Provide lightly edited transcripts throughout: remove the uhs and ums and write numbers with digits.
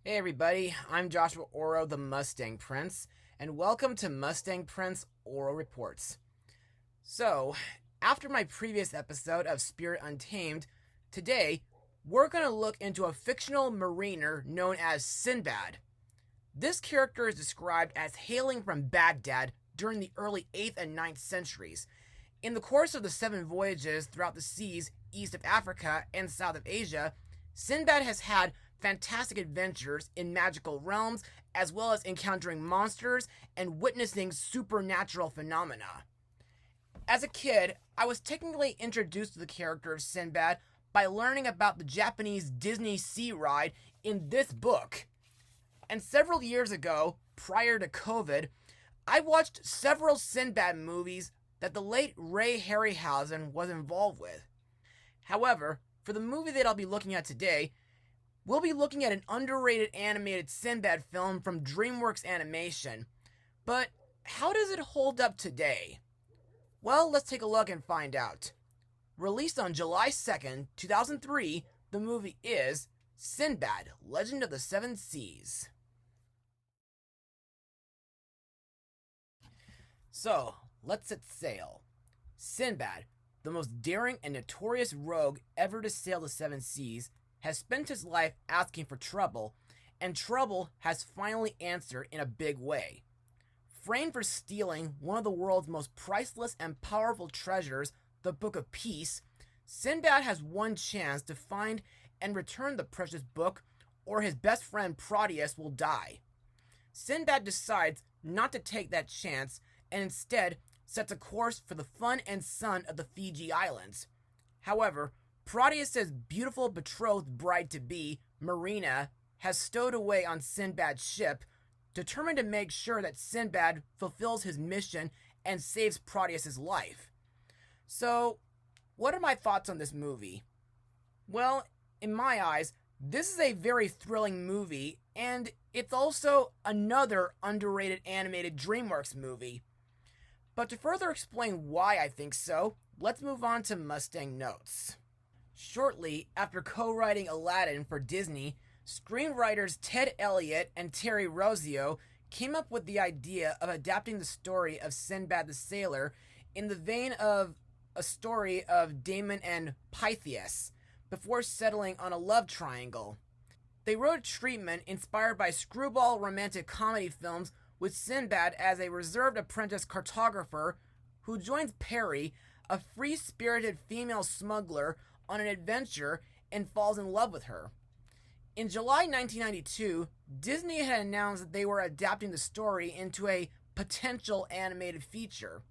Hey everybody, I'm Joshua Orro, the Mustang Prince, and welcome to Mustang Prince Orro Reports. So, after my previous episode of Spirit Untamed, today we're going to look into a fictional mariner known as Sinbad. This character is described as hailing from Baghdad during the early 8th and 9th centuries. In the course of the 7 voyages throughout the seas east of Africa and south of Asia, Sinbad has had fantastic adventures in magical realms, as well as encountering monsters and witnessing supernatural phenomena. As a kid, I was technically introduced to the character of Sinbad by learning about the Japanese Disney Sea ride in this book. And several years ago, prior to COVID, I watched several Sinbad movies that the late Ray Harryhausen was involved with. However, for the movie that I'll be looking at today, we'll be looking at an underrated animated Sinbad film from Dreamworks Animation. But how does it hold up today? Well, let's take a look and find out. Released on July 2nd, 2003, the movie is Sinbad, Legend of the Seven Seas. So, let's set sail. Sinbad, the most daring and notorious rogue ever to sail the seven seas, has spent his life asking for trouble, and trouble has finally answered in a big way. Framed for stealing one of the world's most priceless and powerful treasures, the Book of Peace, Sinbad has one chance to find and return the precious book, or his best friend Proteus will die. Sinbad decides not to take that chance and instead sets a course for the fun and sun of the Fiji Islands. However, Proteus' beautiful betrothed bride-to-be, Marina, has stowed away on Sinbad's ship, determined to make sure that Sinbad fulfills his mission and saves Proteus' life. So, what are my thoughts on this movie? Well, in my eyes, this is a very thrilling movie, and it's also another underrated animated Dreamworks movie. But to further explain why I think so, let's move on to Mustang notes. Shortly after co-writing Aladdin for Disney, screenwriters Ted Elliott and Terry Rossio came up with the idea of adapting the story of Sinbad the Sailor in the vein of a story of Damon and Pythias, before settling on a love triangle. They wrote a treatment inspired by screwball romantic comedy films with Sinbad as a reserved apprentice cartographer who joins Perry, a free-spirited female smuggler, on an adventure and falls in love with her. In July 1992, Disney had announced that they were adapting the story into a potential animated feature.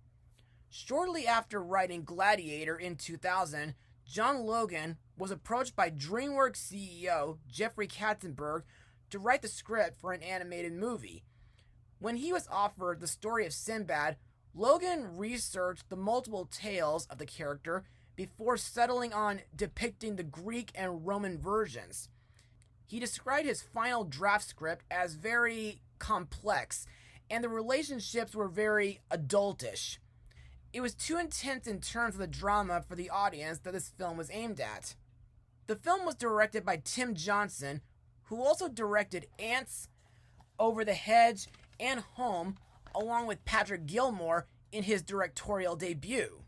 Shortly after writing Gladiator in 2000, John Logan was approached by Dreamworks CEO Jeffrey Katzenberg to write the script for an animated movie. When he was offered the story of Sinbad, Logan researched the multiple tales of the character before settling on depicting the Greek and Roman versions. He described his final draft script as very complex, and the relationships were very adultish. It was too intense in terms of the drama for the audience that this film was aimed at. The film was directed by Tim Johnson, who also directed Ants, Over the Hedge, and Home, along with Patrick Gilmore in his directorial debut.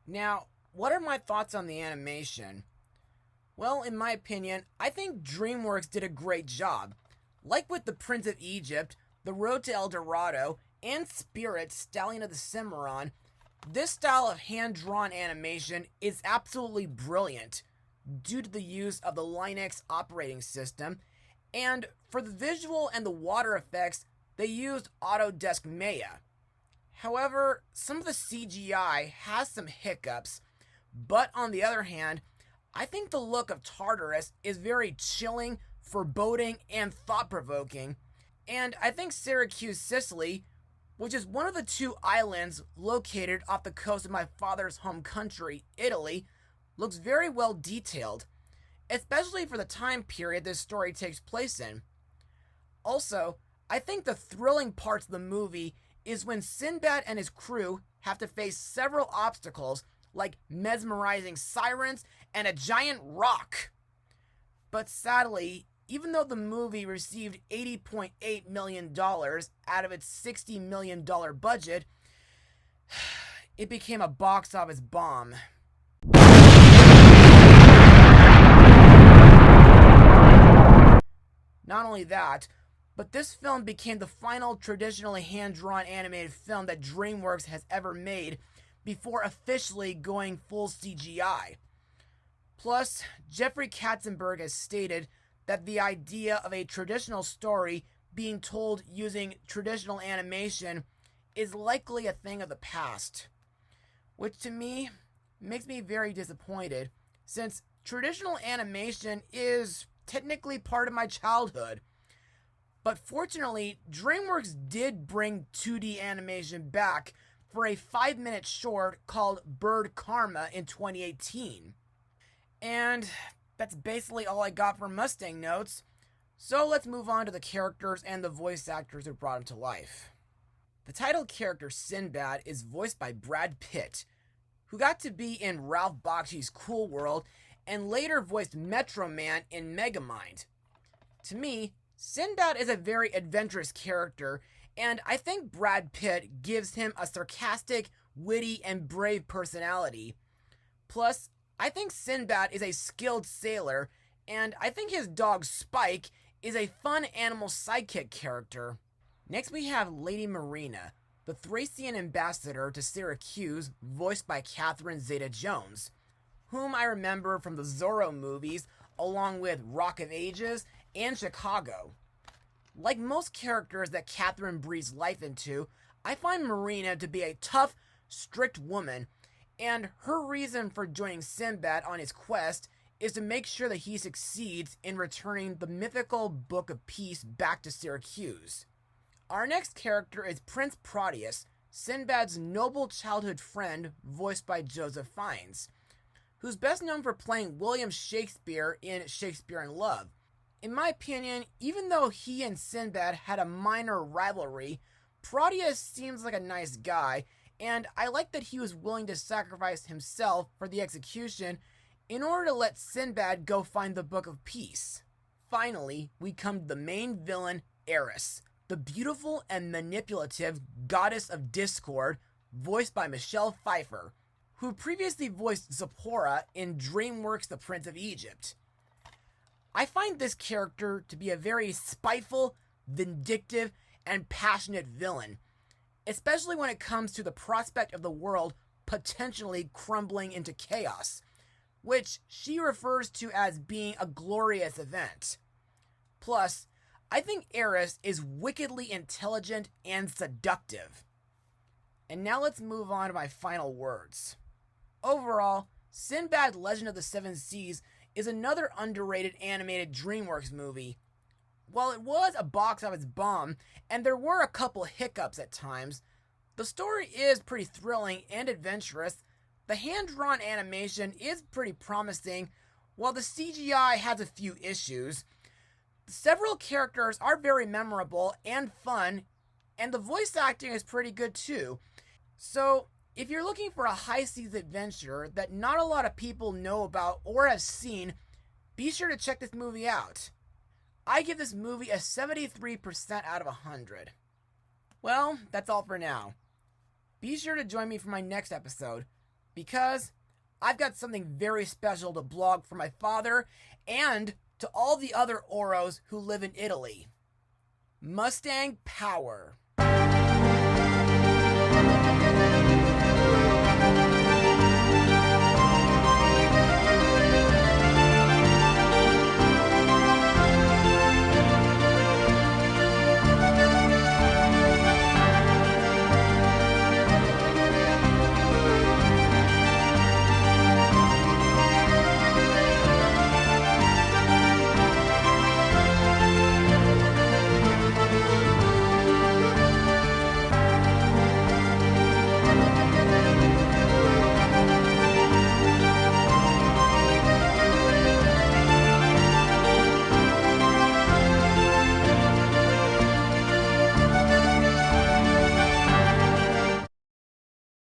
Now, what are my thoughts on the animation? Well, in my opinion, I think Dreamworks did a great job. Like with The Prince of Egypt, The Road to El Dorado, and Spirit, Stallion of the Cimarron, this style of hand-drawn animation is absolutely brilliant due to the use of the Linux operating system, and for the visual and the water effects, they used Autodesk Maya. However, some of the CGI has some hiccups, but on the other hand, I think the look of Tartarus is very chilling, foreboding, and thought-provoking, and I think Syracuse, Sicily, which is one of the 2 islands located off the coast of my father's home country, Italy, looks very well detailed, especially for the time period this story takes place in. Also, I think the thrilling parts of the movie is when Sinbad and his crew have to face several obstacles like mesmerizing sirens and a giant rock. But sadly, even though the movie received $80.8 million out of its $60 million budget, it became a box office bomb. Not only that, but this film became the final traditionally hand-drawn animated film that Dreamworks has ever made before officially going full CGI. Plus, Jeffrey Katzenberg has stated that the idea of a traditional story being told using traditional animation is likely a thing of the past, which to me makes me very disappointed, since traditional animation is technically part of my childhood. But fortunately, Dreamworks did bring 2D animation back for a 5-minute short called Bird Karma in 2018. And that's basically all I got for Mustang notes, so let's move on to the characters and the voice actors who brought him to life. The title character Sinbad is voiced by Brad Pitt, who got to be in Ralph Bakshi's Cool World and later voiced Metro Man in Megamind. To me, Sinbad is a very adventurous character, and I think Brad Pitt gives him a sarcastic, witty, and brave personality. Plus, I think Sinbad is a skilled sailor, and I think his dog Spike is a fun animal sidekick character. Next we have Lady Marina, the Thracian ambassador to Syracuse, voiced by Catherine Zeta-Jones, whom I remember from the Zorro movies, along with Rock of Ages and Chicago. Like most characters that Catherine breathes life into, I find Marina to be a tough, strict woman, and her reason for joining Sinbad on his quest is to make sure that he succeeds in returning the mythical Book of Peace back to Syracuse. Our next character is Prince Proteus, Sinbad's noble childhood friend, voiced by Joseph Fiennes, who's best known for playing William Shakespeare in Shakespeare in Love. In my opinion, even though he and Sinbad had a minor rivalry, Proteus seems like a nice guy, and I like that he was willing to sacrifice himself for the execution in order to let Sinbad go find the Book of Peace. Finally, we come to the main villain, Eris, the beautiful and manipulative goddess of discord, voiced by Michelle Pfeiffer, who previously voiced Zipporah in Dreamworks' The Prince of Egypt. I find this character to be a very spiteful, vindictive, and passionate villain, especially when it comes to the prospect of the world potentially crumbling into chaos, which she refers to as being a glorious event. Plus, I think Eris is wickedly intelligent and seductive. And now let's move on to my final words. Overall, Sinbad Legend of the Seven Seas is another underrated animated Dreamworks movie. While it was a box office bomb, and there were a couple hiccups at times, the story is pretty thrilling and adventurous. The hand-drawn animation is pretty promising, while the CGI has a few issues. Several characters are very memorable and fun, and the voice acting is pretty good too. So, if you're looking for a high-seas adventure that not a lot of people know about or have seen, be sure to check this movie out. I give this movie a 73% out of 100. Well, that's all for now. Be sure to join me for my next episode, because I've got something very special to blog for my father and to all the other Orros who live in Italy. Mustang Power.